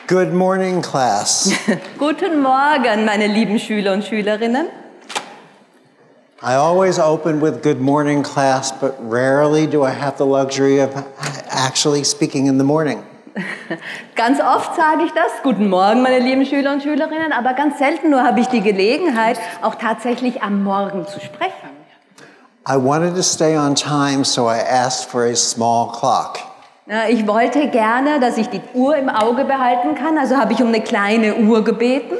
Good morning, class. Guten Morgen, meine lieben Schüler und Schülerinnen. I always open with good morning, class, but rarely do I have the luxury of actually speaking in the morning. Ganz oft sage ich das, guten Morgen, meine lieben Schüler und Schülerinnen, aber ganz selten nur habe ich die Gelegenheit, auch tatsächlich am Morgen zu sprechen. I wanted to stay on time, so I asked for a small clock. Ich wollte gerne, dass ich die Uhr im Auge behalten kann, also habe ich um eine kleine Uhr gebeten.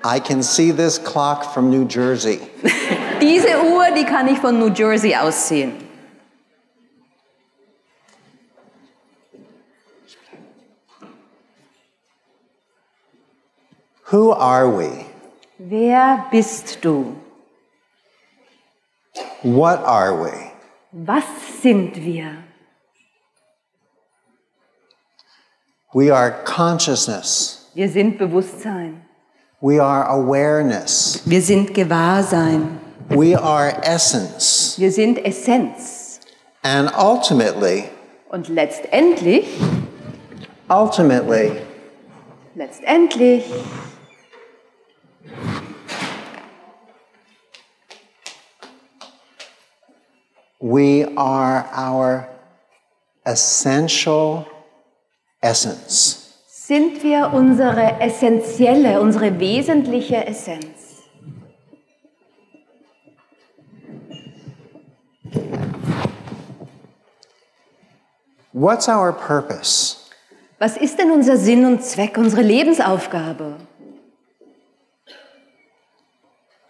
I can see this clock from New Jersey. Diese Uhr, die kann ich von New Jersey aus sehen. Who are we? Wer bist du? What are we? Was sind wir? We are consciousness. Wir sind Bewusstsein. We are awareness. Wir sind Gewahrsein. We are essence. Wir sind Essenz. And ultimately, Und ultimately, we are our essential essence. sind wir unsere essentielle, unsere wesentliche Essenz. What's our purpose? Was ist denn unser Sinn und Zweck, unsere Lebensaufgabe?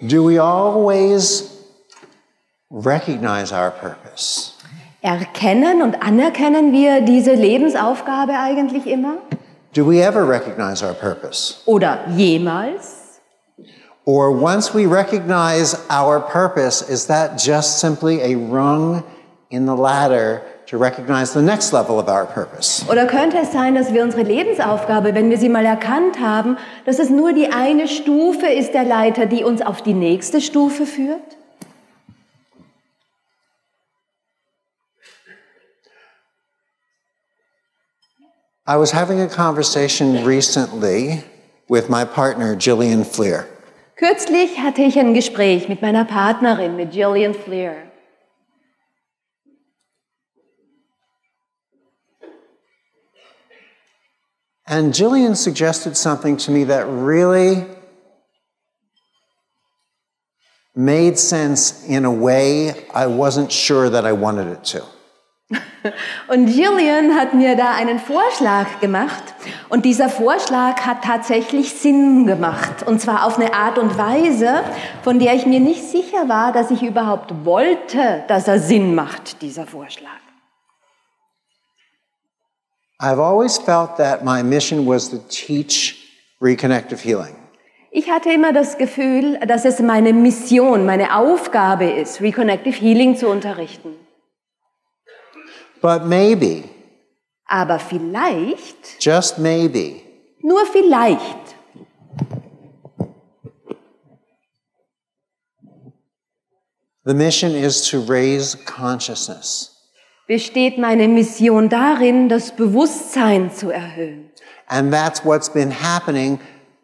Do we always recognize our purpose? Erkennen und anerkennen wir diese Lebensaufgabe eigentlich immer? Do we ever recognize our purpose? Oder jemals? Or once we recognize our purpose, is that just simply a rung in the ladder to recognize the next level of our purpose? Oder könnte es sein, dass wir unsere Lebensaufgabe, wenn wir sie mal erkannt haben, dass es nur die eine Stufe ist der Leiter, die uns auf die nächste Stufe führt? I was having a conversation recently with my partner, Gillian Fleer. Kürzlich hatte ich ein Gespräch mit meiner Partnerin, mit Gillian Fleer. And Gillian suggested something to me that really made sense in a way I wasn't sure that I wanted it to. Und Gillian hat mir da einen Vorschlag gemacht und dieser Vorschlag hat tatsächlich Sinn gemacht und zwar auf eine Art und Weise, von der ich mir nicht sicher war, dass ich überhaupt wollte, dass er Sinn macht, dieser Vorschlag. I've always felt that my mission was to teach reconnective healing. Ich hatte immer das Gefühl, dass es meine Mission, meine Aufgabe ist, Reconnective Healing zu unterrichten. But maybe, Aber vielleicht, just maybe, nur vielleicht, the mission is to raise consciousness. besteht meine Mission darin, das Bewusstsein zu erhöhen. And that's what's been happening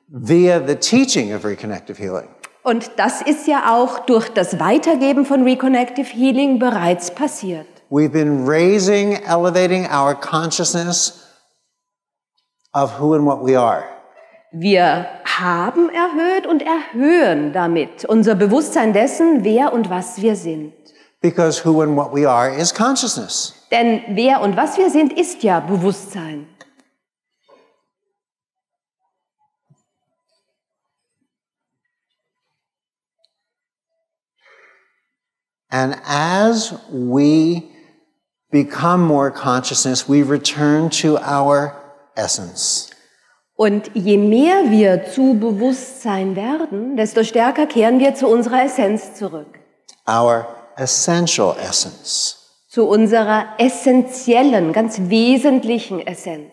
via the teaching of reconnective healing. Und das ist ja auch durch das Weitergeben von Reconnective Healing bereits passiert. We've been raising, elevating our consciousness of who and what we are. Wir haben erhöht und erhöhen damit unser Bewusstsein dessen, wer und was wir sind. Because who and what we are is consciousness. Denn wer und was wir sind, ist ja Bewusstsein. And as we become more consciousness, we return to our essence. Und je mehr wir zu Bewusstsein werden, desto stärker kehren wir zu unserer Essenz zurück. Our essential essence. Zu unserer essentiellen, ganz wesentlichen Essenz.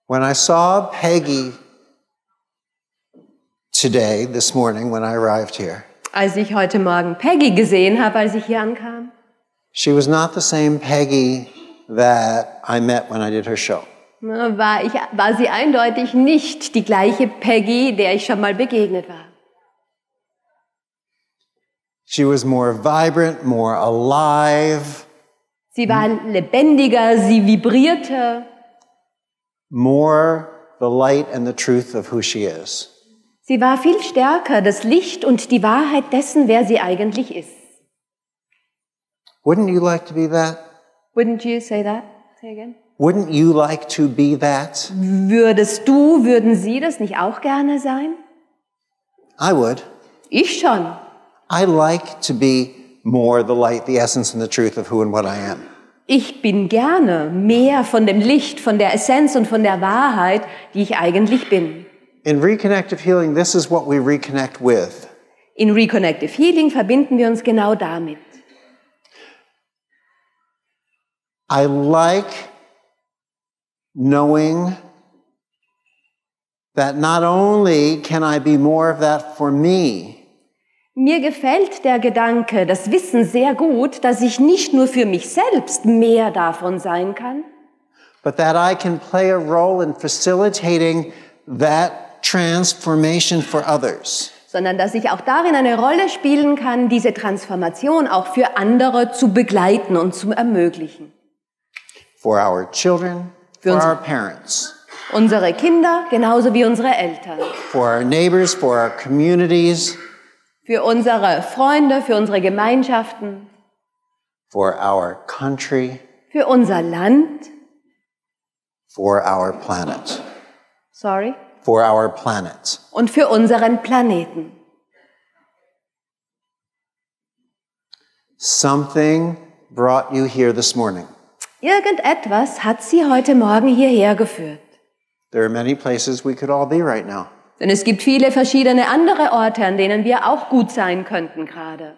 When I saw Peggy today, this morning, when I arrived here, Als ich heute Morgen Peggy gesehen habe, als ich hier ankam, she was not the same Peggy that I met when I did her show. War sie eindeutig nicht die gleiche Peggy, der ich schon mal begegnet war. She was more vibrant, more alive. Sie war lebendiger, sie vibrierte. More the light and the truth of who she is. Sie war viel stärker, das Licht und die Wahrheit dessen, wer sie eigentlich ist. Wouldn't you like to be that? Wouldn't you say that? Say again. Wouldn't you like to be that? Würden Sie das nicht auch gerne sein? I would. Ich schon. I like to be more the light, the essence and the truth of who and what I am. Ich bin gerne mehr von dem Licht, von der Essenz und von der Wahrheit, die ich eigentlich bin. In Reconnective Healing, this is what we reconnect with. In Reconnective Healing verbinden wir uns genau damit. I like knowing that not only can I be more of that for me, mir gefällt der Gedanke, das Wissen sehr gut, dass ich nicht nur für mich selbst mehr davon sein kann, but that I can play a role in facilitating that transformation for others. Sondern dass ich auch darin eine Rolle spielen kann, diese Transformation auch für andere zu begleiten und zu ermöglichen. For our children, for our parents. Unsere Kinder genauso wie unsere Eltern. For our neighbors, for our communities. Für unsere Freunde, für unsere Gemeinschaften. For our country. Für unser Land. For our planet. Sorry? For our planet. Und für unseren Planeten. Something brought you here this morning. Irgendetwas hat Sie heute Morgen hierher geführt. There are many places we could all be right now. Denn es gibt viele verschiedene andere Orte, an denen wir auch gut sein könnten gerade.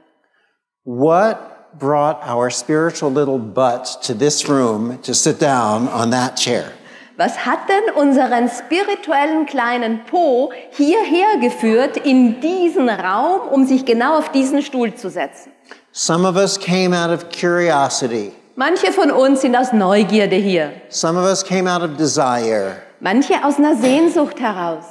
What brought our spiritual little butt to this room to sit down on that chair? Was hat denn unseren spirituellen kleinen Po hierher geführt in diesen Raum, um sich genau auf diesen Stuhl zu setzen? Some of us came out of curiosity. Manche von uns sind aus Neugierde hier. Some of us came out of desire. Manche aus einer Sehnsucht heraus.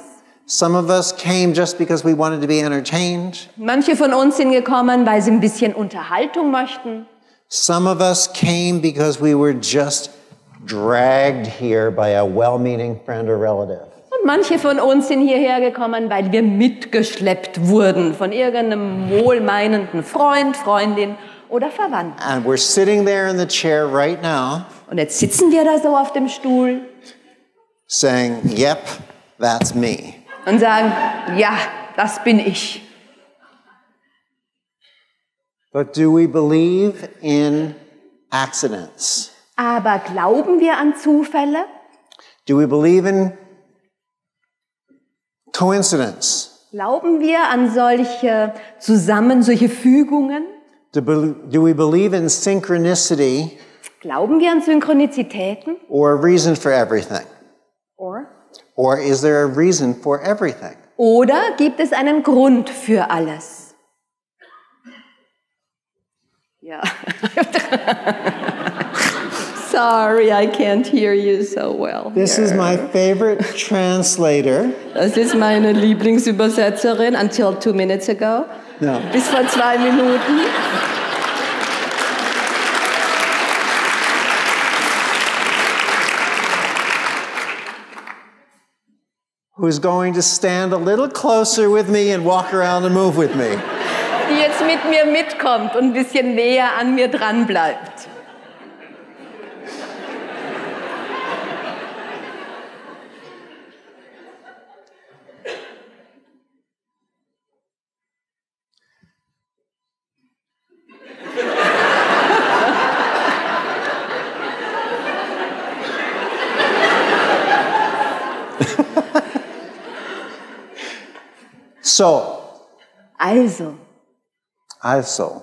Some of us came just because we wanted to be entertained. Manche von uns sind gekommen, weil sie ein bisschen Unterhaltung möchten. Some of us came because we were just dragged here by a well-meaning friend or relative. Und manche von uns sind hierher gekommen, weil wir mitgeschleppt wurden von irgendeinem wohlmeinenden Freund, Freundin oder Verwandten. And we're sitting there in the chair right now. Und jetzt sitzen wir da so auf dem Stuhl. Saying, yep, that's me. Und sagen, ja, das bin ich. But do we believe in accidents? Aber glauben wir an Zufälle? Do we believe in coincidence? Glauben wir an solche solche Fügungen? Do we believe in synchronicity? Glauben wir an Synchronizitäten? Or a reason for everything? Or is there a reason for everything? Oder gibt es einen Grund für alles? Ja. Sorry, I can't hear you so well. This is my favorite translator. Das ist meine Lieblingsübersetzerin until 2 minutes ago. No. Bis vor 2 Minuten. Who's going to stand a little closer with me and walk around and move with me. Die jetzt mit mir mitkommt und ein bisschen näher an mir dran bleibt. Also.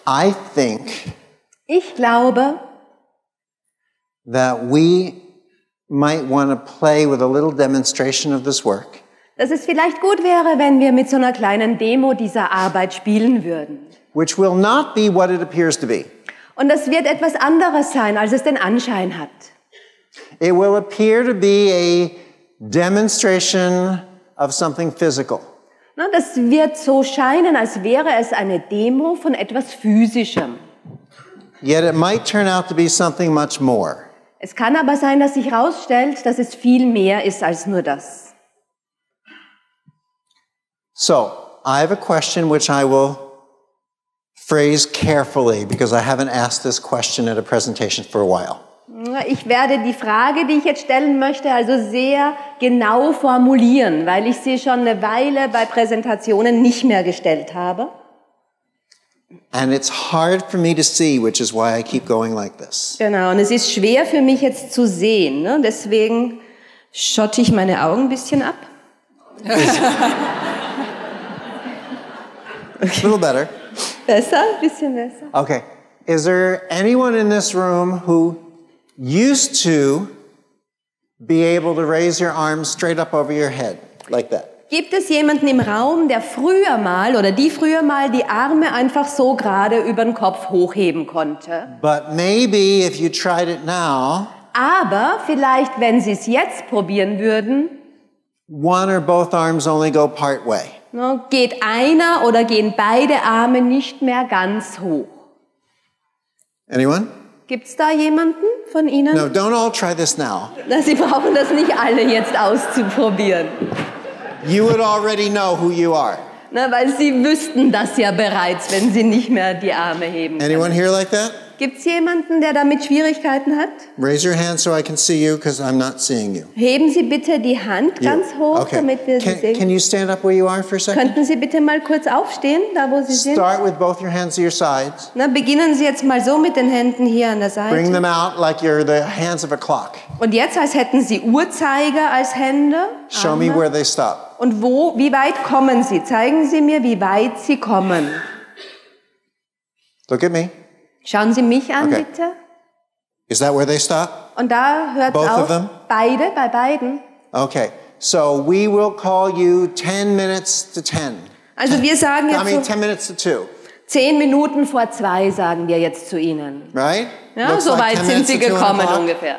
I think ich glaube, that we might want to play with a little demonstration of this work. Dass es vielleicht gut wäre, wenn wir mit so einer kleinen Demo dieser Arbeit spielen würden. which will not be what it appears to be. Und das wird etwas anderes sein, als es den Anschein hat. It will appear to be a demonstration of something physical. Na, das wird so scheinen, als wäre es eine Demo von etwas Physischem. Yet it might turn out to be something much more. Es kann aber sein, dass sich herausstellt, dass es viel mehr ist als nur das. So, I have a question which I will phrase carefully because I haven't asked this question at a presentation for a while. Ich werde die Frage, die ich jetzt stellen möchte, also sehr genau formulieren, weil ich sie schon eine Weile bei Präsentationen nicht mehr gestellt habe. And it's hard for me to see, which is why I keep going like this. Genau, und es ist schwer für mich jetzt zu sehen, ne? Deswegen schotte ich meine Augen ein bisschen ab. A little better. Besser, ein bisschen besser. Okay. Is there anyone in this room who used to be able to raise your arms straight up over your head, like that? Gibt es jemanden im Raum, der früher mal oder die früher mal die Arme einfach so gerade über den Kopf hochheben konnte? But maybe if you tried it now, Aber vielleicht, wenn sie es jetzt probieren würden, one or both arms only go part way. ne, geht einer oder gehen beide Arme nicht mehr ganz hoch. Anyone? Gibt es da jemanden von Ihnen? No, don't all try this now. Na, Sie brauchen das nicht alle jetzt auszuprobieren. You would already know who you are. Na, weil Sie wüssten das ja bereits, wenn Sie nicht mehr die Arme heben können. Anyone here like that? Gibt es jemanden, der damit Schwierigkeiten hat? Raise your hand so I can see you because I'm not seeing you. Heben Sie bitte die Hand ganz hoch, Okay. damit wir Sie Can sehen. you stand up where you are for a second? Könnten Sie bitte mal kurz aufstehen, da wo Sie sind? Start with both your hands to your sides. Na, beginnen Sie jetzt mal so mit den Händen hier an der Bring Seite. them out like you're the hands of a clock. Und jetzt, als hätten Sie Uhrzeiger als Hände. Show me Arme. where they stop. Und wie weit kommen Sie? Zeigen Sie mir, wie weit Sie kommen. Look at me. Schauen Sie mich an, Okay. bitte. Is that where they stop? Und da hört es Both of auf. them? Beide, bei beiden. Okay. So we will call you 10 minutes to 10. Also wir sagen I jetzt mean, so 10 minutes to 2, 10 Minuten vor 2 sagen wir jetzt zu Ihnen. right? Ja, Looks so like weit 10 sind minutes Sie to 2 gekommen o'clock. ungefähr.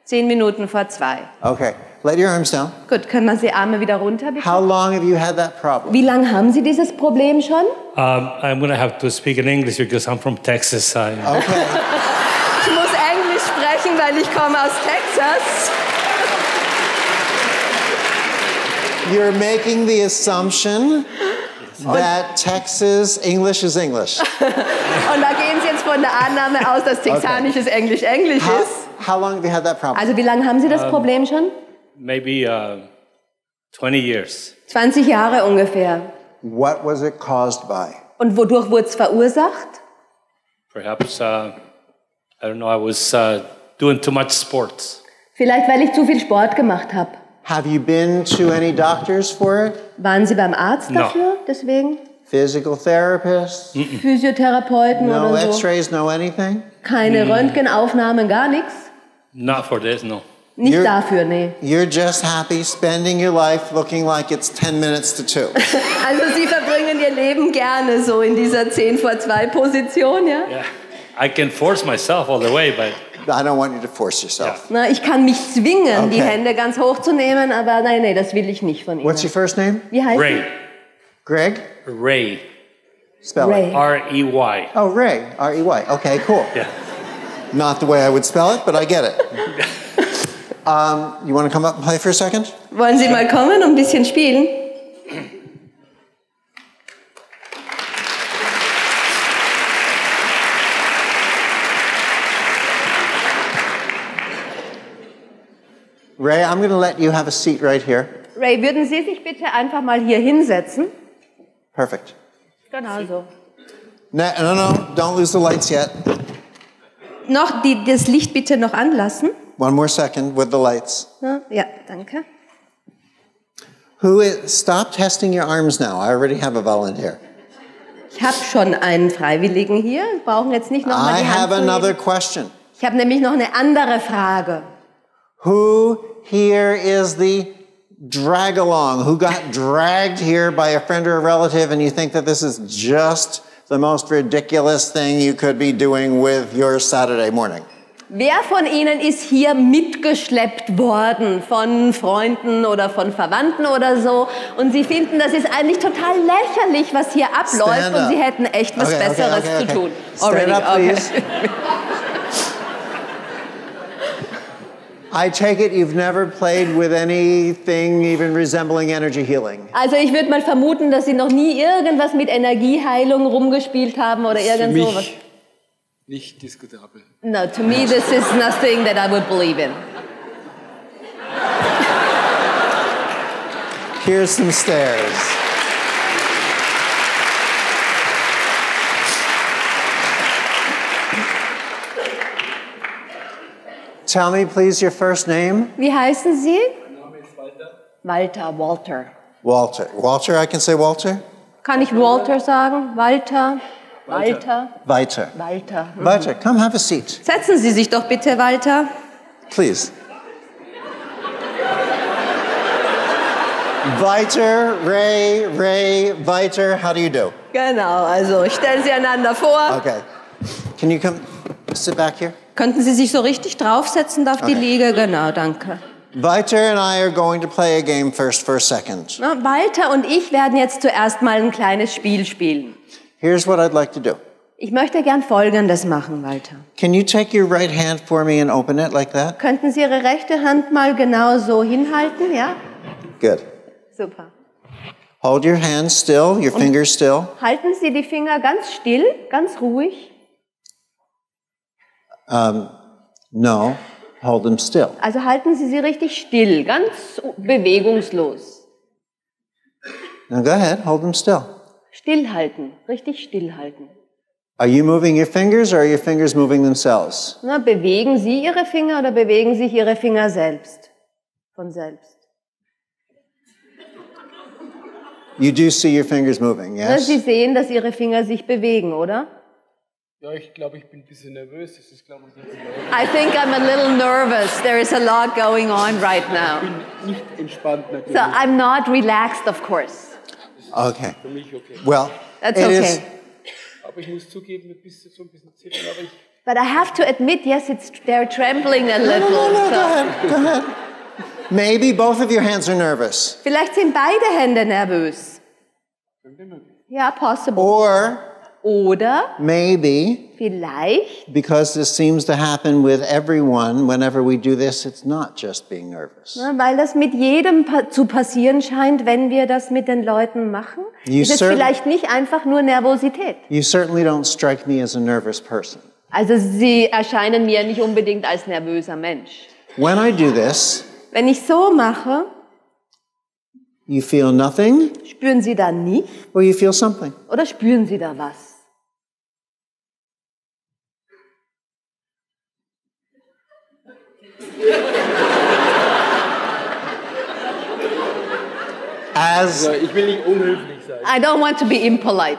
10 Minuten vor 2. Okay. Let your arms down. Gut, können wir die Arme wieder runter, bitte? How long have you had that problem? Wie lange haben Sie dieses Problem schon? I'm going to have to speak in English because I'm from Texas. Okay. Ich muss Englisch sprechen, weil ich komme aus Texas. You're making the assumption that Texas English is English. Und da gehen Sie jetzt von der Annahme aus, dass texanisches Englisch Englisch ist. How long have you had that problem? Also wie lange haben Sie das Problem schon? Maybe 20 years. 20 Jahre ungefähr. What was it caused by? Und wodurch wurde es verursacht? Perhaps, I don't know, I was doing too much sports. Vielleicht, weil ich zu viel Sport gemacht habe. Have you been to any doctors for it? Waren Sie beim Arzt No. dafür? Deswegen? Physical therapists? Physiotherapeuten No oder so? x-rays, no anything? Keine Röntgenaufnahmen, gar nichts? Not for this, no. Nicht You're- dafür, nee. You're just happy spending your life looking like it's 10 minutes to 2. Also Sie verbringen Ihr Leben gerne so in dieser 10 vor 2 Position, ja? Yeah. I can force myself all the way, but I don't want you to force yourself. Na, ich kann mich zwingen, die Okay. Hände ganz hoch zu nehmen, aber nein, das will ich nicht von Ihnen. What's your first name? Wie heißt Ray. Greg? Ray. Spell Ray. it. R-E-Y. Oh, Ray. R-E-Y. Okay, cool. Yeah. Not the way I would spell it, but I get it. You want to come up and play for a second? Wollen Sie mal kommen und ein bisschen spielen? Ray, I'm going to let you have a seat right here. Ray, würden Sie sich bitte einfach mal hier hinsetzen? Perfect. Genau so. No, don't lose the lights yet. Noch das Licht bitte noch anlassen. One more second with the lights. Ja, danke. Stop testing your arms now. I already have a volunteer. Ich habe schon einen Freiwilligen hier. Wir brauchen jetzt nicht noch mal I die Hand have zu another heben. question. Ich habe nämlich noch eine andere Frage. Who here is the drag along? Who got dragged here by a friend or a relative and you think that this is just the most ridiculous thing you could be doing with your Saturday morning? Wer von Ihnen ist hier mitgeschleppt worden von Freunden oder von Verwandten oder so und Sie finden, das ist eigentlich total lächerlich, was hier abläuft und Sie hätten echt was Besseres zu tun? Stand up, please. I take it you've never played with anything even resembling energy healing. Also ich würde mal vermuten, dass Sie noch nie irgendwas mit Energieheilung rumgespielt haben oder irgend sowas. Nicht diskutabel. No, to me this is nothing that I would believe in. Here's some stairs. Tell me please your first name. Wie heißen Sie? Mein Name ist Walter. Walter. Walter. Walter, I can say Walter? Kann ich Walter sagen? Walter. Walter. Walter. Come have a seat. Setzen Sie sich doch bitte, Walter. Please. Walter, Ray, Walter, how do you do? Genau, also stellen Sie einander vor. Okay. Can you come sit back here? Könnten Sie sich so richtig draufsetzen auf die Liege? Genau, danke. Walter and I are going to play a game first for a second. Na, Walter und ich werden jetzt zuerst mal ein kleines Spiel spielen. Here's what I'd like to do. Ich möchte gern Folgendes machen, Walter. Can you take your right hand for me and open it like that? Könnten Sie Ihre rechte Hand mal genau so hinhalten, ja? Good. Super. Hold your hand still, your fingers still. Halten Sie die Finger ganz still, ganz ruhig. No, hold them still. Also halten Sie sie richtig still, ganz bewegungslos. Now go ahead, hold them still. Stillhalten, richtig stillhalten. Are you moving your fingers or are your fingers moving themselves? Na, bewegen Sie Ihre Finger oder bewegen sich Ihre Finger selbst? Von selbst. You do see your fingers moving, Na, yes? Sie sehen, dass Ihre Finger sich bewegen, oder? Ja, ich glaube, ich bin ein bisschen nervös. Das ist, glaube ich, nicht I think I'm a little nervous. There is a lot going on right now. Ich bin nicht entspannt natürlich. So I'm not relaxed, of course. Okay. Für mich okay. Well, That's it okay. is. Aber ich muss zugeben, ein bisschen so ein bisschen zittern, aber ich... But I have to admit, yes, they're trembling a little. Go ahead. Maybe both of your hands are nervous. Vielleicht sind beide Hände nervös. Ja, possible. Oder Maybe vielleicht, because this seems to happen with everyone, whenever we do this, it's not just being nervous. weil das mit jedem zu passieren scheint, wenn wir das mit den Leuten machen, ist es vielleicht nicht einfach nur Nervosität. You certainly don't strike me as a nervous person. Also Sie erscheinen mir nicht unbedingt als nervöser Mensch. When I do this, Wenn ich so mache, you feel nothing spüren Sie da nicht or you feel something. oder spüren Sie da was? As Ich will nicht unhöflich sein. I don't want to be impolite.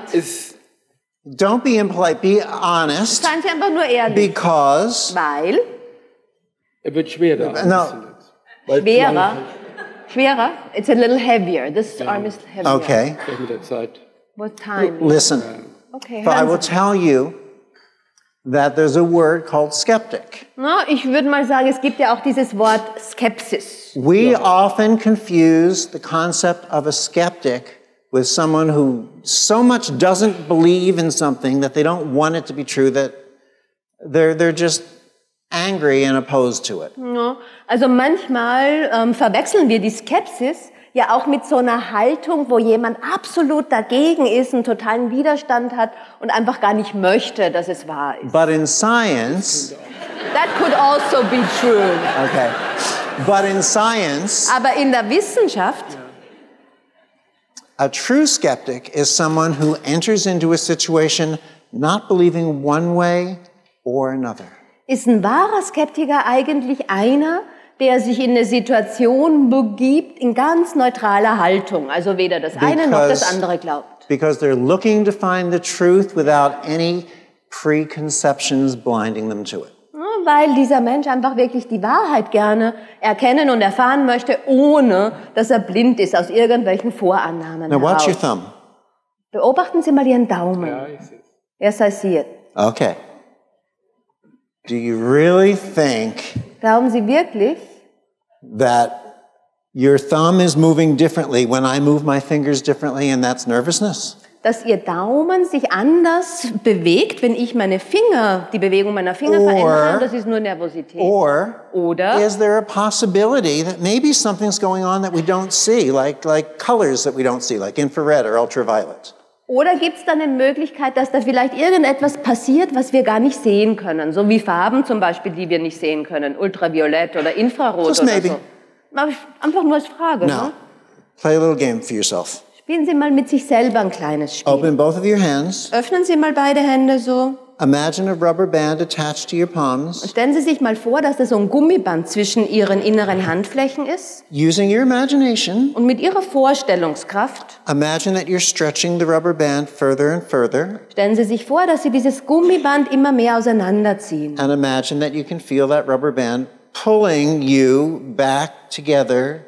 don't be impolite, be honest, Seien Sie einfach nur ehrlich. because Weil Er wird schwer da. No. Schwerer? It's a little heavier. This arm is heavier. okay. Mit der Zeit. What time? Listen, Okay, but I hören will Sie. tell you that there's a word called skeptic. Na, ich würde mal sagen, es gibt ja auch dieses Wort Skepsis. We often confuse the concept of a skeptic with someone who so much doesn't believe in something that they don't want it to be true, that they're just angry and opposed to it. Ja, also manchmal verwechseln wir die Skepsis ja auch mit so einer Haltung, wo jemand absolut dagegen ist, einen totalen Widerstand hat und einfach gar nicht möchte, dass es wahr ist. But in science, That could also be true. okay, but in science, Aber in der Wissenschaft, a true skeptic is someone who enters into a situation not believing one way or another. ist ein wahrer Skeptiker eigentlich einer, der sich in eine Situation begibt in ganz neutraler Haltung, also weder das eine noch das andere glaubt. Because they're looking to find the truth without any preconceptions blinding them to it. Ja, weil dieser Mensch einfach wirklich die Wahrheit gerne erkennen und erfahren möchte, ohne dass er blind ist aus irgendwelchen Vorannahmen Now watch your heraus. thumb. Beobachten Sie mal Ihren Daumen. Ja, ich sehe es. Yes, I see it. Okay. Do you really think Glauben Sie wirklich, that your thumb is moving differently when I move my fingers differently and that's nervousness? dass Ihr Daumen sich anders bewegt, wenn ich die Bewegung meiner Finger verändere, und das ist nur Nervosität? Oder is there a possibility that maybe something's going on that we don't see, like colors that we don't see, like infrared or ultraviolet? Oder gibt es da eine Möglichkeit, dass da vielleicht irgendetwas passiert, was wir gar nicht sehen können? So wie Farben zum Beispiel, die wir nicht sehen können. Ultraviolett oder Infrarot Just oder maybe. so. Einfach nur als Frage. No. Ne? Play a little game for yourself. Spielen Sie mal mit sich selber ein kleines Spiel. Open both of your hands. Öffnen Sie mal beide Hände so. Imagine a rubber band attached to your palms. Und stellen Sie sich mal vor, dass da so ein Gummiband zwischen Ihren inneren Handflächen ist. Using your imagination, Und mit Ihrer Vorstellungskraft imagine that you're stretching the rubber band further and further. stellen Sie sich vor, dass Sie dieses Gummiband immer mehr auseinanderziehen. And imagine that you can feel that rubber band pulling you back together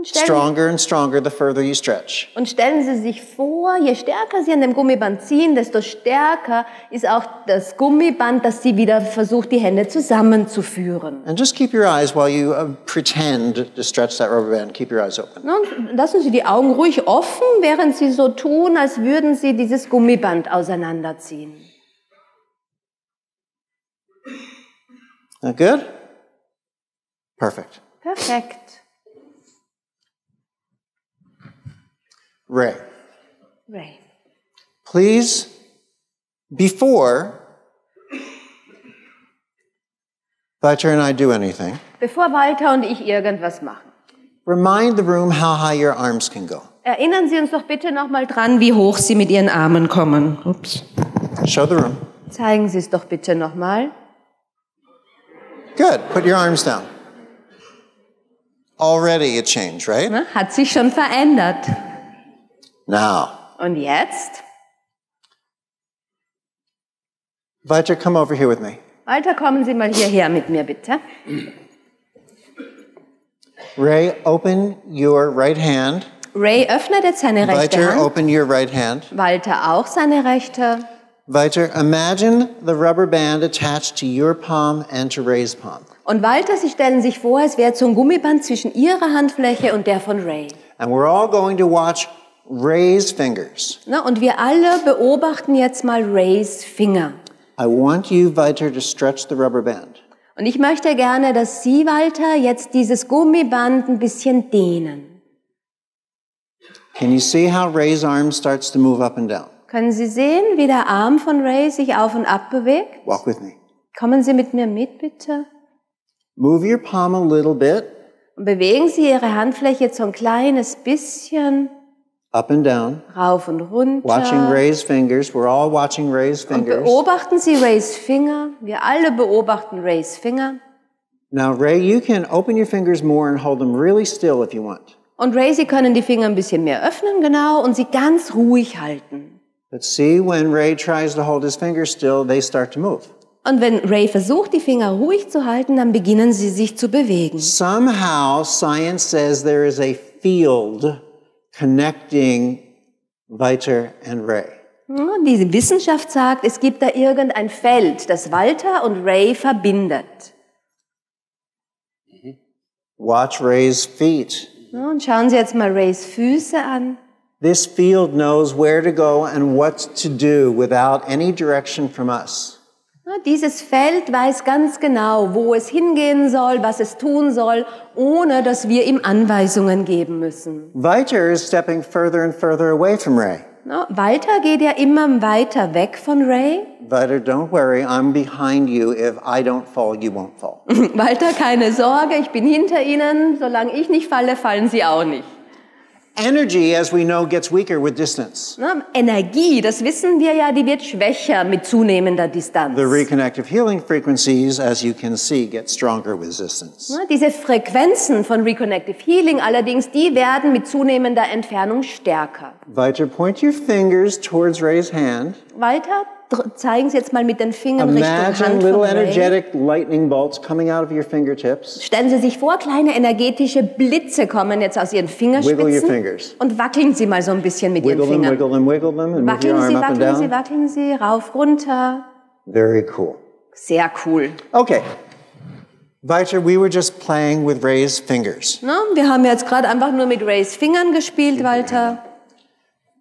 stronger and stronger the further you stretch. Und stellen Sie sich vor, je stärker Sie an dem Gummiband ziehen, desto stärker ist auch das Gummiband, das Sie wieder versucht, die Hände zusammenzuführen. And just keep your eyes while you pretend to stretch that rubber band. Keep your eyes open. Und lassen Sie die Augen ruhig offen, während Sie so tun, als würden Sie dieses Gummiband auseinanderziehen. That good? Perfect. Perfekt. Ray, Ray. please, before Walter and I do anything, Bevor Walter und ich irgendwas machen, remind the room how high your arms can go. erinnern Sie uns doch bitte nochmal dran, wie hoch Sie mit Ihren Armen kommen. Ups. Show the room. Zeigen Sie es doch bitte nochmal. Good. Put your arms down. Already a change, right? Hat sich schon verändert. Now, Und jetzt? Walter, come over here with me. Walter, kommen Sie mal hierher mit mir, bitte. Ray, open your right hand. Ray öffnet jetzt seine rechte Walter, Hand. open your right hand. Walter auch seine rechte. Walter, imagine the rubber band attached to your palm and to Ray's palm. Und Walter, Sie stellen sich vor, es wäre so ein Gummiband zwischen Ihrer Handfläche und der von Ray. And we're all going to watch Ray's fingers. Na, und wir alle beobachten jetzt mal Rays Finger. I want you, Walter, to stretch the rubber band. Und ich möchte gerne, dass Sie, Walter, jetzt dieses Gummiband ein bisschen dehnen. Can you see how Ray's arm starts to move up and down? Können Sie sehen, wie der Arm von Ray sich auf und ab bewegt? Walk with me. Kommen Sie mit mir mit, bitte. Move your palm a little bit, Und bewegen Sie Ihre Handfläche jetzt so ein kleines bisschen up and down. rauf und runter. Watching Ray's fingers. We're all watching Ray's Und fingers. beobachten Sie Rays Finger. Wir alle beobachten Rays Finger. Now, Ray, you can open your fingers more and hold them really still if you want. Und Ray, Sie können die Finger ein bisschen mehr öffnen, genau, und sie ganz ruhig halten. But see, when Ray tries to hold his fingers still, they start to move. Und wenn Ray versucht, die Finger ruhig zu halten, dann beginnen sie sich zu bewegen. Somehow, science says there is a field connecting Walter and Ray. Ja, diese Wissenschaft sagt, es gibt da irgendein Feld, das Walter und Ray verbindet. Watch Ray's feet. Ja, und schauen Sie jetzt mal Rays Füße an. This field knows where to go and what to do without any direction from us. Ja, dieses Feld weiß ganz genau, wo es hingehen soll, was es tun soll, ohne dass wir ihm Anweisungen geben müssen. Walter is stepping further and further away from Ray. Ja, Walter geht ja immer weiter weg von Ray. Walter, don't worry, I'm behind you. If I don't fall, you won't fall. Walter, keine Sorge, ich bin hinter Ihnen. Solange ich nicht falle, fallen Sie auch nicht. Energy, as we know, gets weaker with distance. Na, Energie, das wissen wir ja, die wird schwächer mit zunehmender Distanz. The reconnective healing frequencies, as you can see, get stronger with distance. Na, diese Frequenzen von Reconnective Healing allerdings, die werden mit zunehmender Entfernung stärker. Walter, point your fingers towards Ray's hand. Walter, zeigen Sie jetzt mal mit den Fingern Richtung Imagine Hand little von Ray. energetic lightning bolts coming out of your fingertips. Stellen Sie sich vor, kleine energetische Blitze kommen jetzt aus Ihren Wiggle your Fingerspitzen fingers. und wackeln Sie mal so ein bisschen mit Ihren Wiggle them, Fingern. wiggle them, wiggle them, and move your Wackeln Sie, arm up and wackeln Sie, down. wackeln Sie, rauf, runter. Very cool. Sehr cool. Okay. Weiter, we were just playing with Ray's fingers. Na, wir haben jetzt gerade einfach nur mit Rays Fingern gespielt, Walter.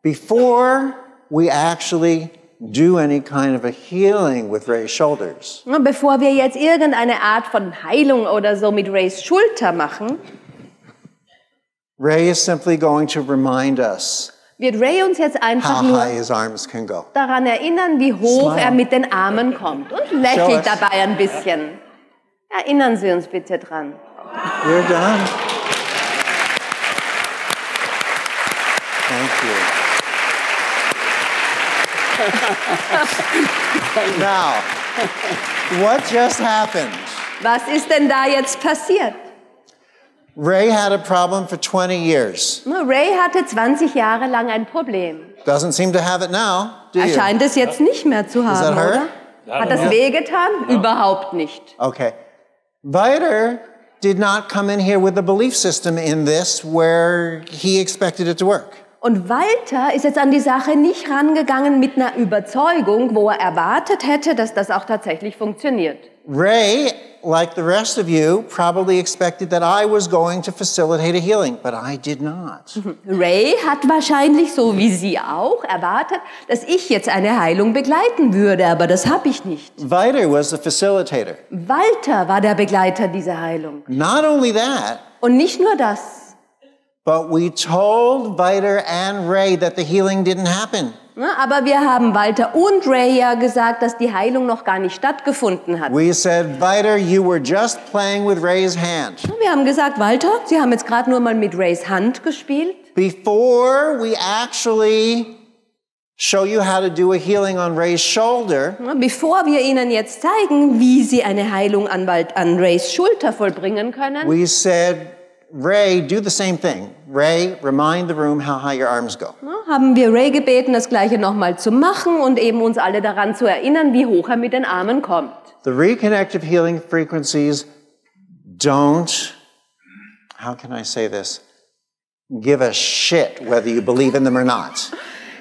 Before we actually do any kind of a healing with Ray's shoulders, Na, bevor wir jetzt irgendeine Art von Heilung oder so mit Rays Schulter machen, Ray is simply going to remind us wird Ray uns jetzt einfach how nur high his arms can go. daran erinnern, wie hoch Smile. er mit den Armen kommt und Show lächelt us. dabei ein bisschen. Erinnern Sie uns bitte dran. We're done. Thank you. Now, what just happened? Was ist denn da jetzt passiert? Ray had a problem for 20 years. Na, Ray hatte 20 Jahre lang ein Problem. Doesn't seem to have it now, do Er you? scheint es jetzt nicht mehr zu that haben, hurt? oder? Hat das wehgetan? Überhaupt nicht. Okay. Viter did not come in here with a belief system in this where he expected it to work. Und Walter ist jetzt an die Sache nicht rangegangen mit einer Überzeugung, wo er erwartet hätte, dass das auch tatsächlich funktioniert. Ray, like the rest of you, probably expected that I was going to facilitate a healing, but I did not. Ray hat wahrscheinlich, so wie Sie auch, erwartet, dass ich jetzt eine Heilung begleiten würde, aber das habe ich nicht. Viter was the facilitator. Walter war der Begleiter dieser Heilung. Not only that, Und nicht nur das. but we told Viter and Ray that the healing didn't happen. Na, aber wir haben Walter und Ray ja gesagt, dass die Heilung noch gar nicht stattgefunden hat. We said, Viter, you were just playing with Ray's hand. Wir haben gesagt, Walter, Sie haben jetzt gerade nur mal mit Rays Hand gespielt. Before we actually show you how to do a healing on Ray's shoulder, Na, bevor wir Ihnen jetzt zeigen, wie Sie eine Heilung an Rays Schulter vollbringen können, we said, Ray, do the same thing. Ray, remind the room how high your arms go. haben wir Ray gebeten, das Gleiche nochmal zu machen und eben uns alle daran zu erinnern, wie hoch er mit den Armen kommt. The reconnective healing frequencies don't, how can I say this, give a shit whether you believe in them or not.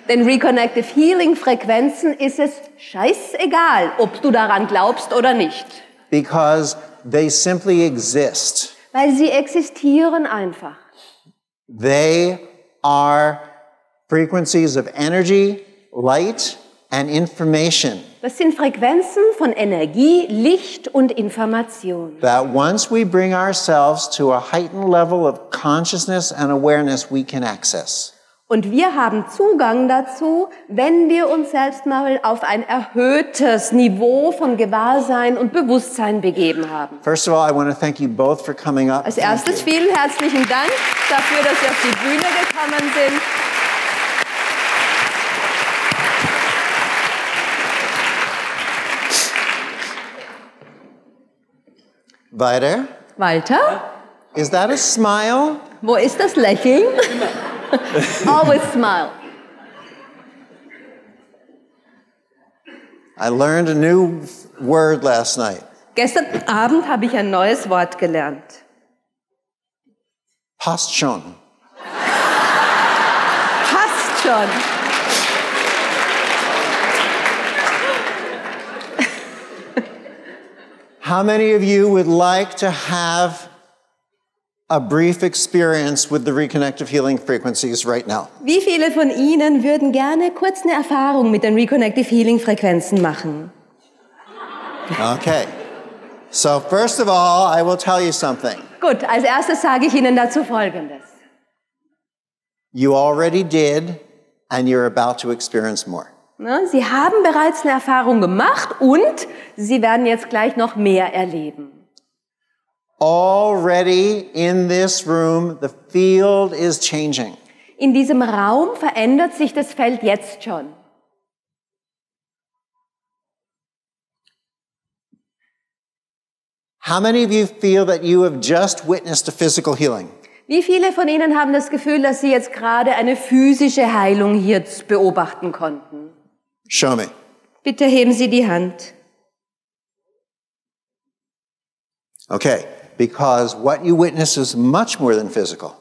Den Reconnective Healing Frequenzen ist es scheißegal, ob du daran glaubst oder nicht. Because they simply exist. Weil sie existieren einfach. They are frequencies of energy, light, and information Das sind Frequenzen von Energie, Licht und Information. that once we bring ourselves to a heightened level of consciousness and awareness, we can access. Und wir haben Zugang dazu, wenn wir uns selbst mal auf ein erhöhtes Niveau von Gewahrsein und Bewusstsein begeben haben. First of all, I want to thank you both for coming up. Als erstes vielen herzlichen Dank dafür, dass Sie auf die Bühne gekommen sind. Viter, Walter, is that a smile? wo ist das Lächeln? Always smile. I learned a new word last night. Gestern Abend habe ich ein neues Wort gelernt. Passt schon. Passt schon. How many of you would like to have a brief experience with the reconnective healing frequencies right now? Wie viele von Ihnen würden gerne kurz eine Erfahrung mit den Reconnective Healing Frequenzen machen? Okay. So first of all, I will tell you something. Gut, als erstes sage ich Ihnen dazu Folgendes. You already did, and you're about to experience more. Na, Sie haben bereits eine Erfahrung gemacht und Sie werden jetzt gleich noch mehr erleben. Already in this room, the field is changing. In diesem Raum verändert sich das Feld jetzt schon. How many of you feel that you have just witnessed a physical healing? Wie viele von Ihnen haben das Gefühl, dass Sie jetzt gerade eine physische Heilung hier beobachten konnten? Show me. Bitte heben Sie die Hand. Okay, because what you witness is much more than physical.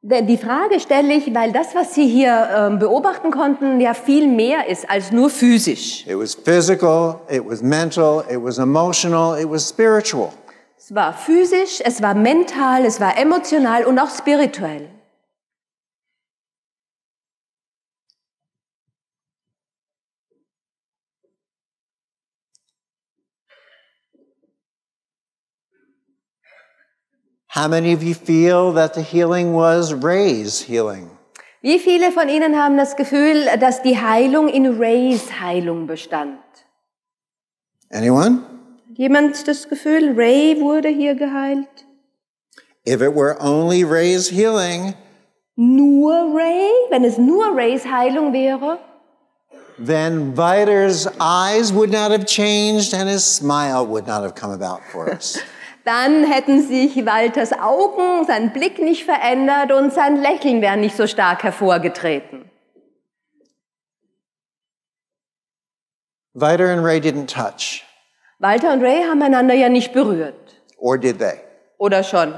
Die Frage stelle ich, weil das, was Sie hier beobachten konnten, ja viel mehr ist als nur physisch. It was physical, it was mental, it was emotional, it was spiritual. Es war physisch, es war mental, es war emotional und auch spirituell. How many of you feel that the healing was Ray's healing? Wie viele von Ihnen haben das Gefühl, dass die Heilung in Rays Heilung bestand? Anyone? Jemand das Gefühl, Ray wurde hier geheilt? If it were only Ray's healing, Nur Ray? Wenn es nur Rays Heilung wäre? then Vider's eyes would not have changed and his smile would not have come about for us. Dann hätten sich Walters Augen, sein Blick nicht verändert und sein Lächeln wäre nicht so stark hervorgetreten. Vider and Ray didn't touch. Walter und Ray haben einander ja nicht berührt. Or did they? Oder schon?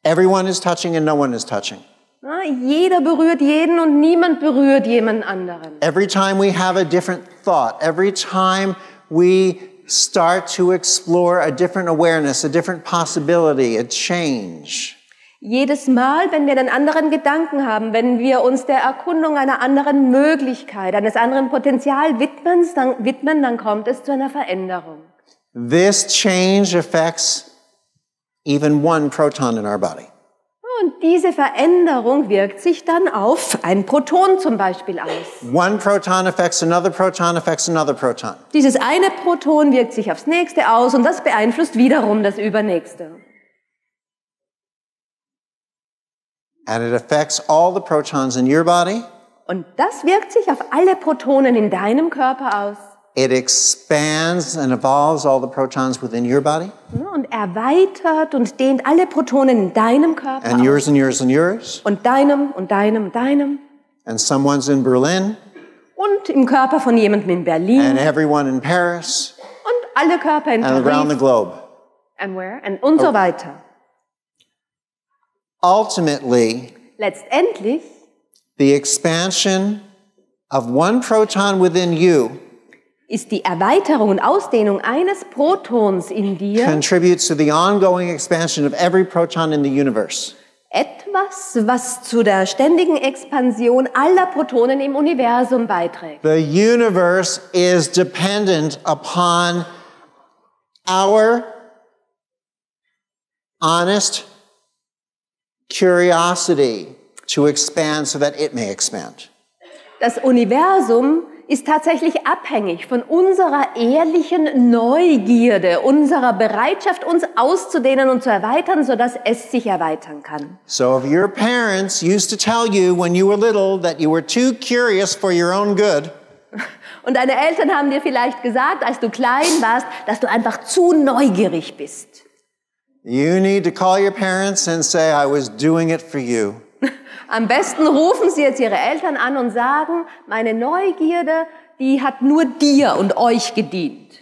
Everyone is touching and no one is touching. Na, jeder berührt jeden und niemand berührt jemand anderen. Every time we have a different thought, every time we start to explore a different awareness, a different possibility, a change. Jedes Mal, wenn wir einen anderen Gedanken haben, wenn wir uns der Erkundung einer anderen Möglichkeit, eines anderen Potenzials widmen, dann kommt es zu einer Veränderung. This change affects even one proton in our body. Und diese Veränderung wirkt sich dann auf ein Proton zum Beispiel aus. One proton affects another proton. Dieses eine Proton wirkt sich aufs nächste aus und das beeinflusst wiederum das übernächste. And it affects all the protons in your body. Und das wirkt sich auf alle Protonen in deinem Körper aus. It expands and evolves all the protons within your body. Und erweitert und dehnt alle Protonen in deinem Körper And yours and yours and yours. und deinem und deinem und deinem. And someone's in Berlin. Und im Körper von jemandem in Berlin. And everyone in Paris. Und alle Körper in And around the Paris. globe. And where? Und so weiter. Ultimately, Letztendlich the expansion of one proton within you ist die Erweiterung und Ausdehnung eines Protons in dir contributes to the ongoing expansion of every proton in the universe. etwas, was zu der ständigen Expansion aller Protonen im Universum beiträgt. The universe is dependent upon our honest curiosity to expand so that it may expand. Das Universum ist tatsächlich abhängig von unserer ehrlichen Neugierde, unserer Bereitschaft, uns auszudehnen und zu erweitern, sodass es sich erweitern kann. So if your parents used to tell you when you were little that you were too curious for your own good, Und deine Eltern haben dir vielleicht gesagt, als du klein warst, dass du einfach zu neugierig bist. you need to call your parents and say, I was doing it for you. Am besten rufen Sie jetzt Ihre Eltern an und sagen, meine Neugierde, die hat nur dir und euch gedient.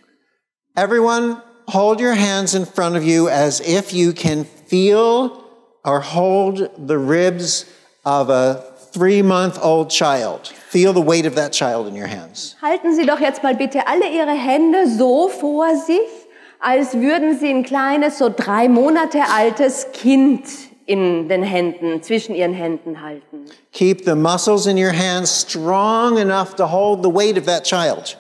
Everyone, hold your hands in front of you as if you can feel or hold the ribs of a 3-month-old child. Feel the weight of that child in your hands. Halten Sie doch jetzt mal bitte alle Ihre Hände so vor sich, als würden Sie ein kleines, so 3 Monate altes Kind in den Händen, zwischen Ihren Händen halten. Keep the muscles in your hands strong enough to hold the weight of that child.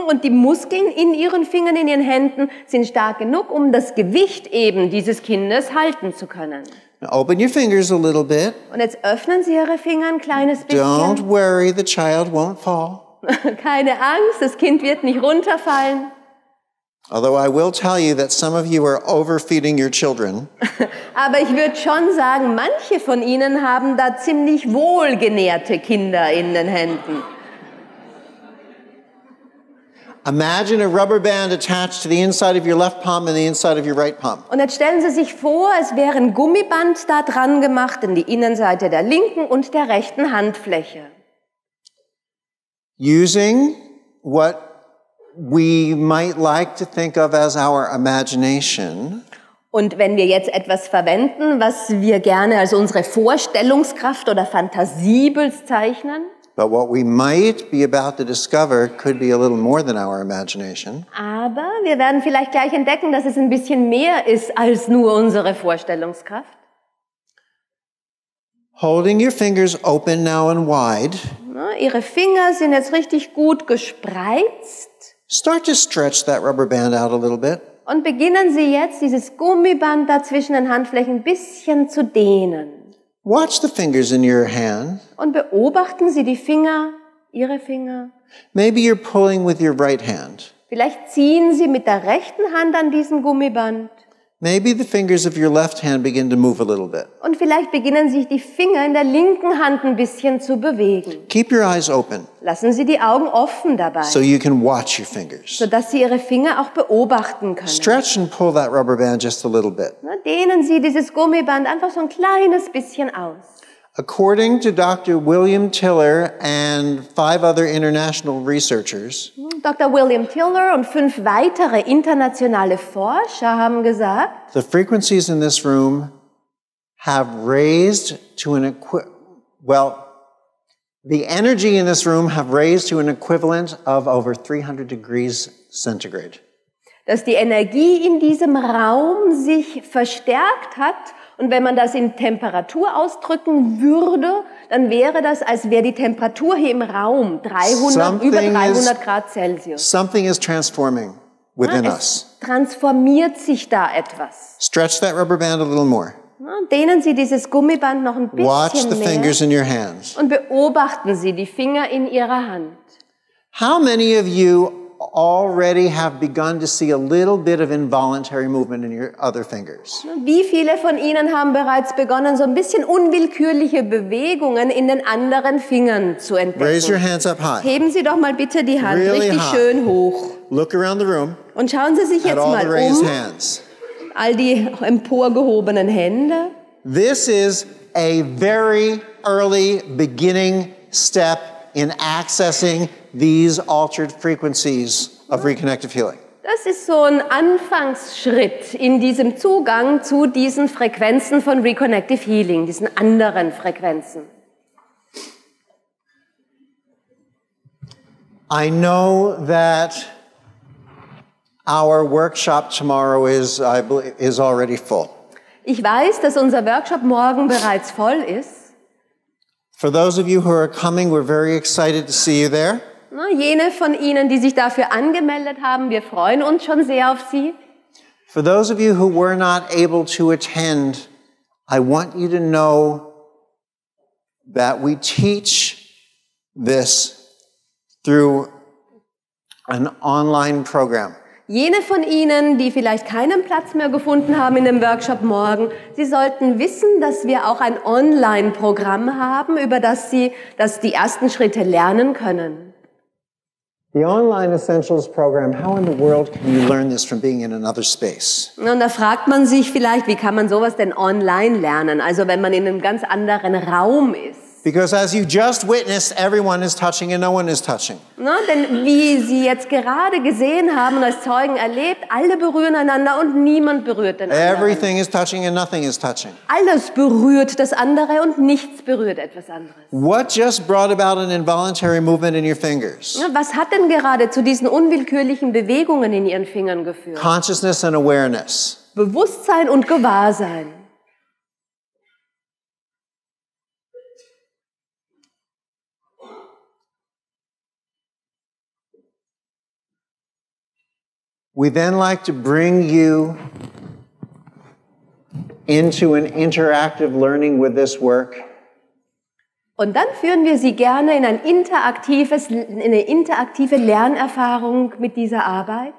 Und die Muskeln in Ihren Fingern, in Ihren Händen sind stark genug, um das Gewicht eben dieses Kindes halten zu können. Now open your fingers a little bit. Und jetzt öffnen Sie Ihre Finger ein kleines bisschen. Don't worry, the child won't fall. Keine Angst, das Kind wird nicht runterfallen. Although I will tell you that some of you are overfeeding your children. Aber ich würde schon sagen, manche von Ihnen haben da ziemlich wohlgenährte Kinder in den Händen. Imagine a rubber band attached to the inside of your left palm and the inside of your right palm. Und jetzt stellen Sie sich vor, es wäre ein Gummiband da dran gemacht in die Innenseite der linken und der rechten Handfläche. Using what we might like to think of as our imagination, Und wenn wir jetzt etwas verwenden, was wir gerne als unsere Vorstellungskraft oder Fantasie bezeichnen, but what we might be about to discover could be a little more than our imagination. aber wir werden vielleicht gleich entdecken, dass es ein bisschen mehr ist als nur unsere Vorstellungskraft. Holding your fingers open now and wide, Ihre Finger sind jetzt richtig gut gespreizt start to stretch that rubber band out a little bit. und beginnen Sie jetzt, dieses Gummiband da zwischen den Handflächen ein bisschen zu dehnen. Watch the fingers in your hand. Und beobachten Sie die Finger, Ihre Finger. Maybe you're pulling with your right hand. Vielleicht ziehen Sie mit der rechten Hand an diesem Gummiband. Maybe the fingers of your left hand begin to move a little bit. Und vielleicht beginnen sich die Finger in der linken Hand ein bisschen zu bewegen. Keep your eyes open Lassen Sie die Augen offen dabei, so you can watch your fingers. sodass Sie Ihre Finger auch beobachten können. Stretch and pull that rubber band just a little bit. Dehnen Sie dieses Gummiband einfach so ein kleines bisschen aus. According to Dr. William Tiller and 5 other international researchers, Dr. William Tiller und 5 weitere internationale Forscher haben gesagt, the frequencies in this room have raised to an the energy in this room have raised to an equivalent of over 300 degrees centigrade. dass die Energie in diesem Raum sich verstärkt hat. Und wenn man das in Temperatur ausdrücken würde, dann wäre das, als wäre die Temperatur hier im Raum über 300 Grad Celsius. Something is transforming within us. Transformiert sich da etwas. Stretch that rubber band a little more. Dehnen Sie dieses Gummiband noch ein Watch the bisschen fingers mehr in your hands. und beobachten Sie die Finger in Ihrer Hand. How many of you already have begun to see a little bit of involuntary movement in your other fingers? Wie viele von Ihnen haben bereits begonnen, so ein bisschen unwillkürliche Bewegungen in den anderen Fingern zu entdecken? Raise your hands up high. Heben Sie doch mal bitte die Hand Really richtig high. schön hoch. Look around the room Und schauen Sie sich at jetzt all the mal raised hands. all die emporgehobenen Hände. This is a very early beginning step in accessing these altered frequencies of reconnective healing. Das ist so ein Anfangsschritt in diesem Zugang zu diesen Frequenzen von Reconnective Healing, diesen anderen Frequenzen. I know that our workshop tomorrow is already full. Ich weiß, dass unser Workshop morgen bereits voll ist. For those of you who are coming, we're very excited to see you there. Jene von Ihnen, die sich dafür angemeldet haben, wir freuen uns schon sehr auf Sie. For those of you who were not able to attend, I want you to know that we teach this through an online program. Jene von Ihnen, die vielleicht keinen Platz mehr gefunden haben in dem Workshop morgen, Sie sollten wissen, dass wir auch ein Online-Programm haben, über das Sie die ersten Schritte lernen können. The Online Essentials Program, how in the world can you learn this from being in another space? Und da fragt man sich vielleicht, wie kann man sowas denn online lernen? Also wenn man in einem ganz anderen Raum ist. Because as you just witnessed, everyone is touching and no one is touching. Denn wie Sie jetzt gerade gesehen haben und als Zeugen erlebt, alle berühren einander und niemand berührt den anderen. Everything is touching and nothing is touching. Alles berührt das andere und nichts berührt etwas anderes. What just brought about an involuntary movement in your fingers? Was hat denn gerade zu diesen unwillkürlichen Bewegungen in Ihren Fingern geführt? Consciousness and awareness. Bewusstsein und Gewahrsein. We then like to bring you into an interactive learning with this work. Und dann führen wir Sie gerne in eine interaktive Lernerfahrung mit dieser Arbeit,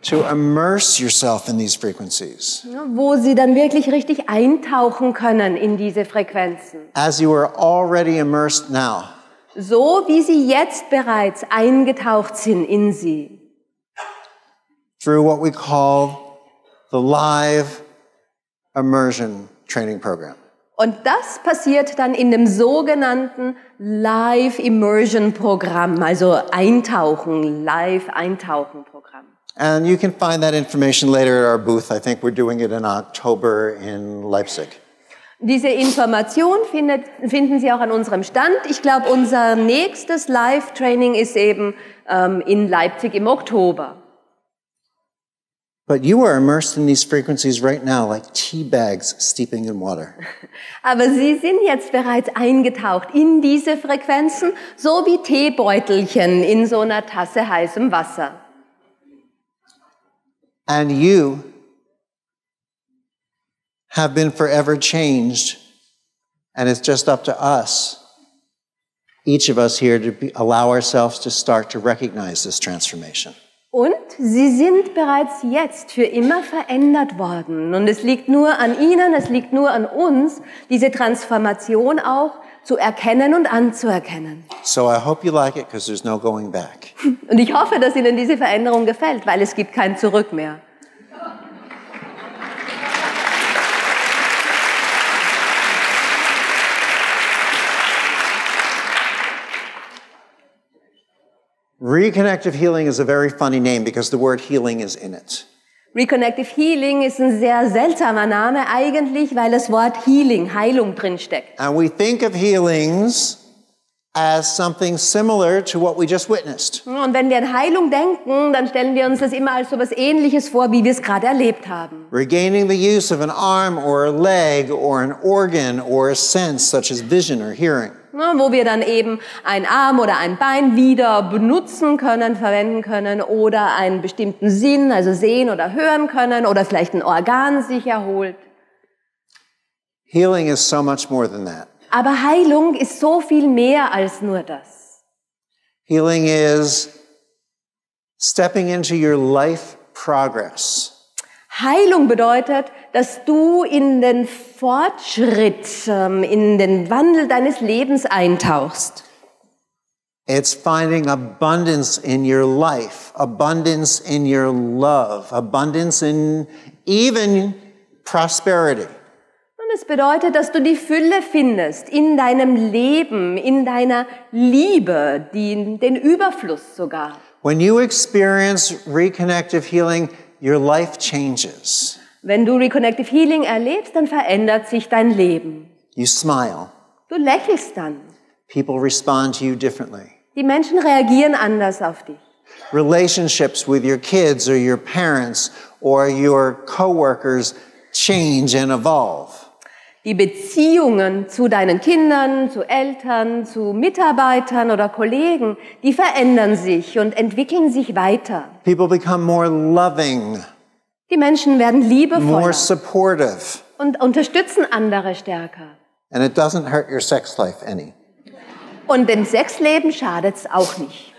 To immerse yourself in these frequencies. wo Sie dann wirklich richtig eintauchen können in diese Frequenzen. As you are already immersed now. So wie Sie jetzt bereits eingetaucht sind in sie. Through what we call the live immersion training program. Und das passiert dann in dem sogenannten Live Immersion Programm, also Eintauchen, Live Eintauchen Programm. And you can find that information later at our booth. I think we're doing it in October in Leipzig. Diese Information finden Sie auch an unserem Stand. Ich glaube, unser nächstes Live-Training ist eben in Leipzig im Oktober. But you are immersed in these frequencies right now like tea bags steeping in water. Aber Sie sind jetzt bereits eingetaucht in diese Frequenzen, so wie Teebeutelchen in so einer Tasse heißem Wasser. And you have been forever changed, and it's just up to us, each of us here, to allow ourselves to start to recognize this transformation. Und Sie sind bereits jetzt für immer verändert worden. Und es liegt nur an Ihnen, es liegt nur an uns, diese Transformation auch zu erkennen und anzuerkennen. So I hope you like it, because there's no going back. Und ich hoffe, dass Ihnen diese Veränderung gefällt, weil es gibt kein Zurück mehr. Reconnective Healing is a very funny name because the word healing is in it. Reconnective Healing ist ein sehr seltsamer Name eigentlich, weil das Wort Healing, Heilung drinsteckt. And we think of healings as something similar to what we just witnessed. Und wenn wir an Heilung denken, dann stellen wir uns das immer als so etwas Ähnliches vor, wie wir es gerade erlebt haben. Regaining the use of an arm or a leg or an organ or a sense such as vision or hearing. Wo wir dann eben einen Arm oder ein Bein wieder benutzen können, verwenden können oder einen bestimmten Sinn, also sehen oder hören können oder vielleicht ein Organ sich erholt. Healing is so much more than that. Aber Heilung ist so viel mehr als nur das. Healing is stepping into your life progress. Heilung bedeutet, dass du in den Fortschritt, in den Wandel deines Lebens eintauchst. It's finding abundance in your life, abundance in your love, abundance in even prosperity. Und es bedeutet, dass du die Fülle findest in deinem Leben, in deiner Liebe, den Überfluss sogar. When you experience reconnective healing, your life changes. Wenn du Reconnective Healing erlebst, dann verändert sich dein Leben. You smile. Du lächelst dann. People respond to you differently. Die Menschen reagieren anders auf dich. Relationships with your kids or your parents or your coworkers change and evolve. Die Beziehungen zu deinen Kindern, zu Eltern, zu Mitarbeitern oder Kollegen, die verändern sich und entwickeln sich weiter. People become more loving, Die Menschen werden more liebevoller supportive, und unterstützen andere stärker. and it doesn't hurt your sex life any. Und dem Sexleben schadet's auch nicht.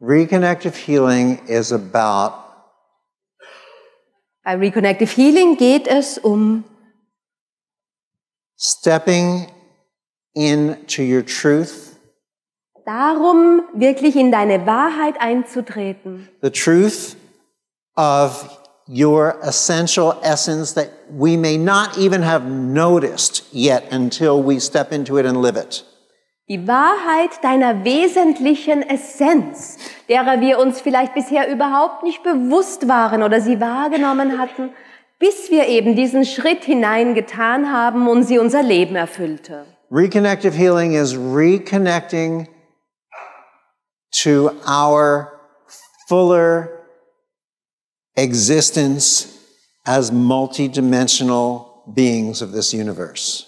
Reconnective healing is about Bei Reconnective Healing geht es um stepping into your truth, darum, wirklich in deine Wahrheit einzutreten. the truth of your essential essence that we may not even have noticed yet until we step into it and live it. Die Wahrheit deiner wesentlichen Essenz, derer wir uns vielleicht bisher überhaupt nicht bewusst waren oder sie wahrgenommen hatten, bis wir eben diesen Schritt hineingetan haben und sie unser Leben erfüllte. Reconnective healing is reconnecting to our fuller existence as multidimensional beings of this universe.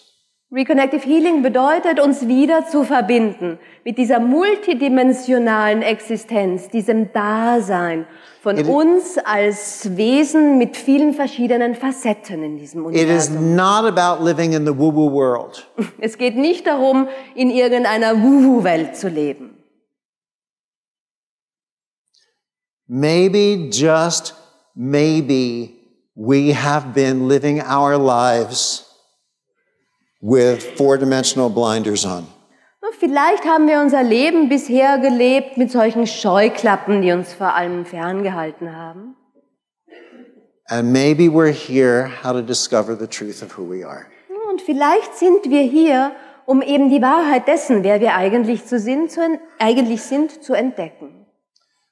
Reconnective Healing bedeutet, uns wieder zu verbinden mit dieser multidimensionalen Existenz, diesem Dasein von uns als Wesen mit vielen verschiedenen Facetten in diesem It is Universum. not about living in the woo-woo world. Es geht nicht darum, in irgendeiner Wuhu-Welt zu leben. Maybe, just maybe, we have been living our lives with four-dimensional blinders on. Vielleicht haben wir unser Leben bisher gelebt mit solchen Scheuklappen, die uns vor allem ferngehalten haben. And maybe we're here how to discover the truth of who we are. Und vielleicht sind wir hier, um eben die Wahrheit dessen, wer wir eigentlich sind, zu entdecken.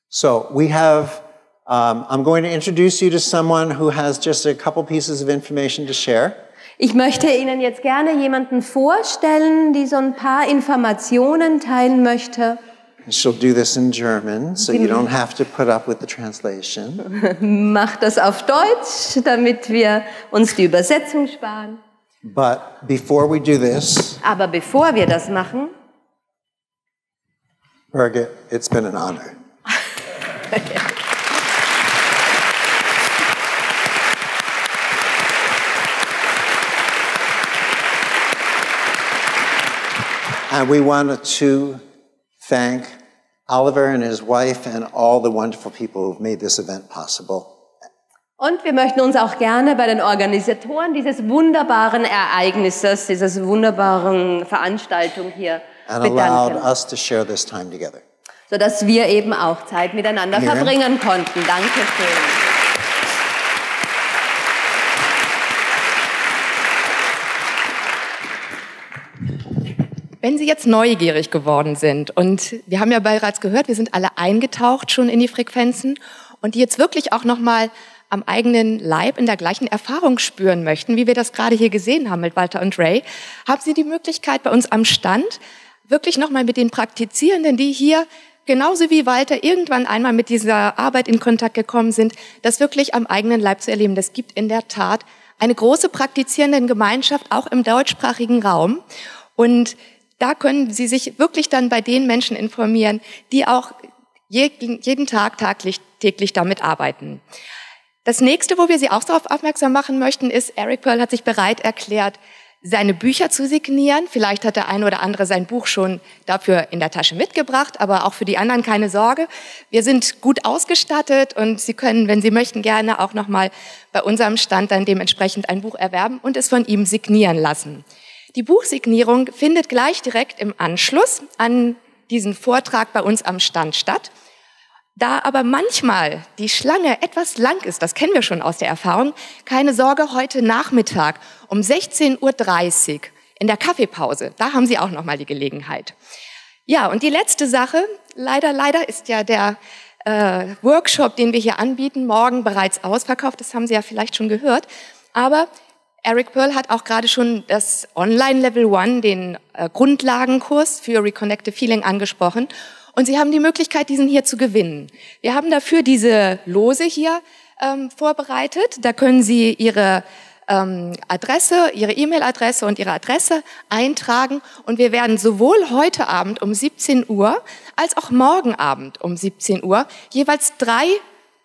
So we have, I'm going to introduce you to someone who has just a couple pieces of information to share. Ich möchte Ihnen jetzt gerne jemanden vorstellen, die so ein paar Informationen teilen möchte. And she'll do this in German, so you don't have to put up with the translation. Macht das auf Deutsch, damit wir uns die Übersetzung sparen. But before we do this, Aber bevor wir das machen, Birgit, it's been an honor. And we wanted to thank Oliver and his wife and all the wonderful people who've made this event possible. Und wir möchten uns auch gerne bei den Organisatoren dieses wunderbaren Ereignisses, dieses wunderbaren Veranstaltung hier And allowed bedanken, us to share this time together. sodass wir eben auch Zeit miteinander Ja. verbringen konnten. Dankeschön. Wenn Sie jetzt neugierig geworden sind und wir haben ja bereits gehört, wir sind alle eingetaucht schon in die Frequenzen und die jetzt wirklich auch nochmal am eigenen Leib in der gleichen Erfahrung spüren möchten, wie wir das gerade hier gesehen haben mit Walter und Ray, haben Sie die Möglichkeit bei uns am Stand wirklich nochmal mit den Praktizierenden, die hier genauso wie Walter irgendwann einmal mit dieser Arbeit in Kontakt gekommen sind, das wirklich am eigenen Leib zu erleben. Das gibt in der Tat eine große praktizierende Gemeinschaft, auch im deutschsprachigen Raum. Und da können Sie sich wirklich dann bei den Menschen informieren, die auch jeden Tag, täglich damit arbeiten. Das nächste, wo wir Sie auch darauf aufmerksam machen möchten, ist, Eric Pearl hat sich bereit erklärt, seine Bücher zu signieren. Vielleicht hat der eine oder andere sein Buch schon dafür in der Tasche mitgebracht, aber auch für die anderen keine Sorge. Wir sind gut ausgestattet und Sie können, wenn Sie möchten, gerne auch nochmal bei unserem Stand dann dementsprechend ein Buch erwerben und es von ihm signieren lassen. Die Buchsignierung findet gleich direkt im Anschluss an diesen Vortrag bei uns am Stand statt. Da aber manchmal die Schlange etwas lang ist, das kennen wir schon aus der Erfahrung, keine Sorge, heute Nachmittag um 16:30 Uhr in der Kaffeepause, da haben Sie auch nochmal die Gelegenheit. Ja, und die letzte Sache, leider ist ja der Workshop, den wir hier anbieten, morgen bereits ausverkauft, das haben Sie ja vielleicht schon gehört, aber Eric Pearl hat auch gerade schon das Online Level 1, den Grundlagenkurs für Reconnective Healing angesprochen. Und Sie haben die Möglichkeit, diesen hier zu gewinnen. Wir haben dafür diese Lose hier vorbereitet. Da können Sie Ihre Adresse, Ihre E-Mail-Adresse und Ihre Adresse eintragen. Und wir werden sowohl heute Abend um 17 Uhr als auch morgen Abend um 17 Uhr jeweils 3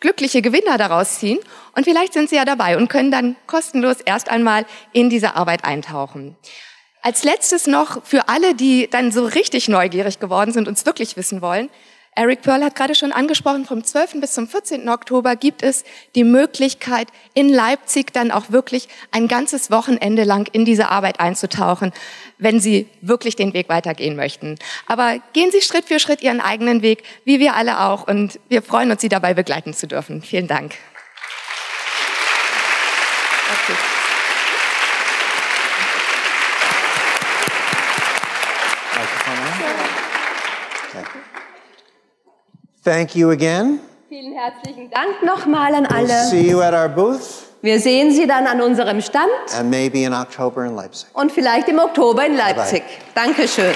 glückliche Gewinner daraus ziehen. Und vielleicht sind Sie ja dabei und können dann kostenlos erst einmal in diese Arbeit eintauchen. Als letztes noch für alle, die dann so richtig neugierig geworden sind und es wirklich wissen wollen. Eric Pearl hat gerade schon angesprochen, vom 12. bis zum 14. Oktober gibt es die Möglichkeit, in Leipzig dann auch wirklich ein ganzes Wochenende lang in diese Arbeit einzutauchen, wenn Sie wirklich den Weg weitergehen möchten. Aber gehen Sie Schritt für Schritt Ihren eigenen Weg, wie wir alle auch. Und wir freuen uns, Sie dabei begleiten zu dürfen. Vielen Dank. Okay. Thank you again. Vielen herzlichen Dank nochmal an We'll alle. see you at our booth Wir sehen Sie dann an unserem Stand and maybe in October in Leipzig. und vielleicht im Oktober in Leipzig. Dankeschön.